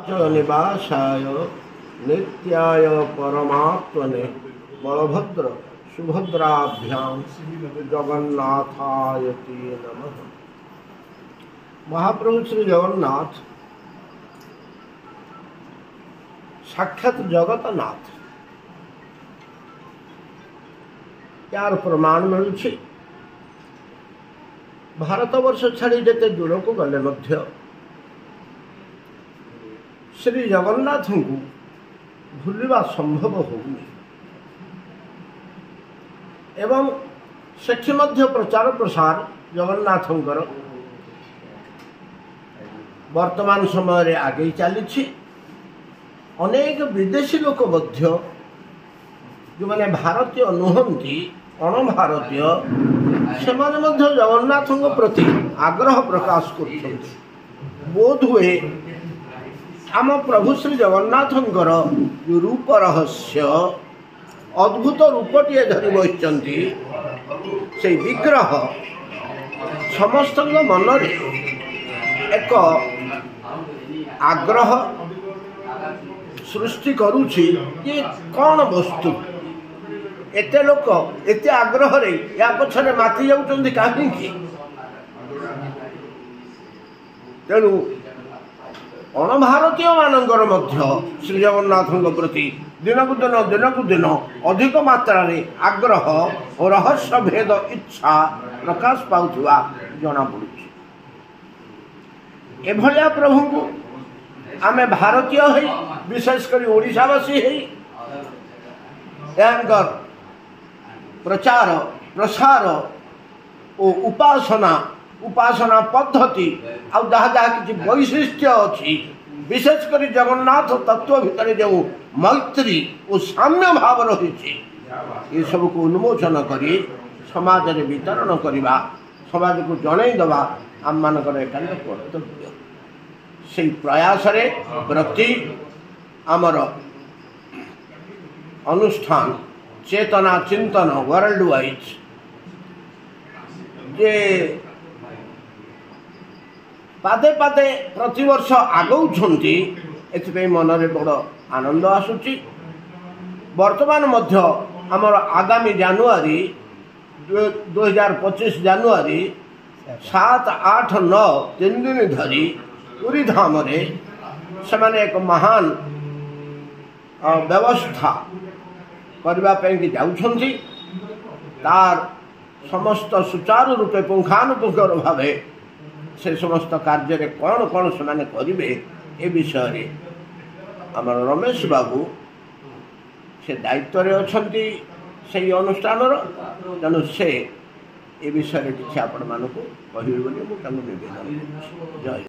निवासाय नित्याय परमात्मने बलभद्र सुभद्राभ्याम जगन्नाथाय नमः। महाप्रभु श्री जगन्नाथ साक्षात जगतनाथ यार प्रमाण मिलुछि। भारतवर्ष छाड़ी जेते दूर को गले मध्य श्री जगन्नाथ को भूलवा संभव होउनी एवं सेठी मध्य प्रचार प्रसार जगन्नाथंकर वर्तमान समय रे आगे चली। अनेक विदेशी लोक मध्य जो माने भारतीय नुहंती अण भारतीय से जगन्नाथ प्रति आग्रह प्रकाश कर बोध हुए आम प्रभु श्री जगन्नाथंकर जो रूप रहस्य अद्भुत रूपटे धरी बसचंती से विग्रह समस्त मन रे एक आग्रह सृष्टि करुछि कि कौन वस्तु एते लोक एते आग्रह रे या पछरे माथि जाउचंदी काहेकि। तेणु अण भारतीय मानकर मध्य श्री जगन्नाथ प्रति दिन को दिन अधिक मात्रा रे आग्रह और रहस्य भेद इच्छा प्रकाश पाउथुवा जना पड़ुछि। एभलिया प्रभु को आमे भारतीय है विशेषकर ओडिशावासी है यांकर प्रचार प्रसार और उपासना पद्धति आ जहाँ जहाँ किसी वैशिष्ट्य अच्छी विशेषकर जगन्नाथ तत्व भितर जो मैत्री और साम्य भाव रही ये सब को उन्मोचन करी समाज रे वितरण करवा समाज को जनईदवा आम मानकर एकांत कर्तव्य। से प्रयास रे प्रति आमर अनुष्ठान चेतना चिंतन वर्ल्ड वाइज जे पादे पादे प्रतिवर्ष आगौछंती एथि मन रे बड़ आनंद आसुची। वर्तमान मध्य आमर आगामी जानुआरी 2025 जानुआरी 7, 8, 9 3 दिन धरी पुरी धाम रे से एक महान व्यवस्था करने की जाउछंती। तार समस्त सुचारू रूपे पुंखानुपुंख भाव से समस्त कार्य रे कौन कौन से करेंगे ए विषय रे आमर रमेश बाबू से दायित्व रे अछंती से अनुष्ठान तेणु से ए विषय किसी आपण मानक कहिबे बोली मु निवेदन। जय।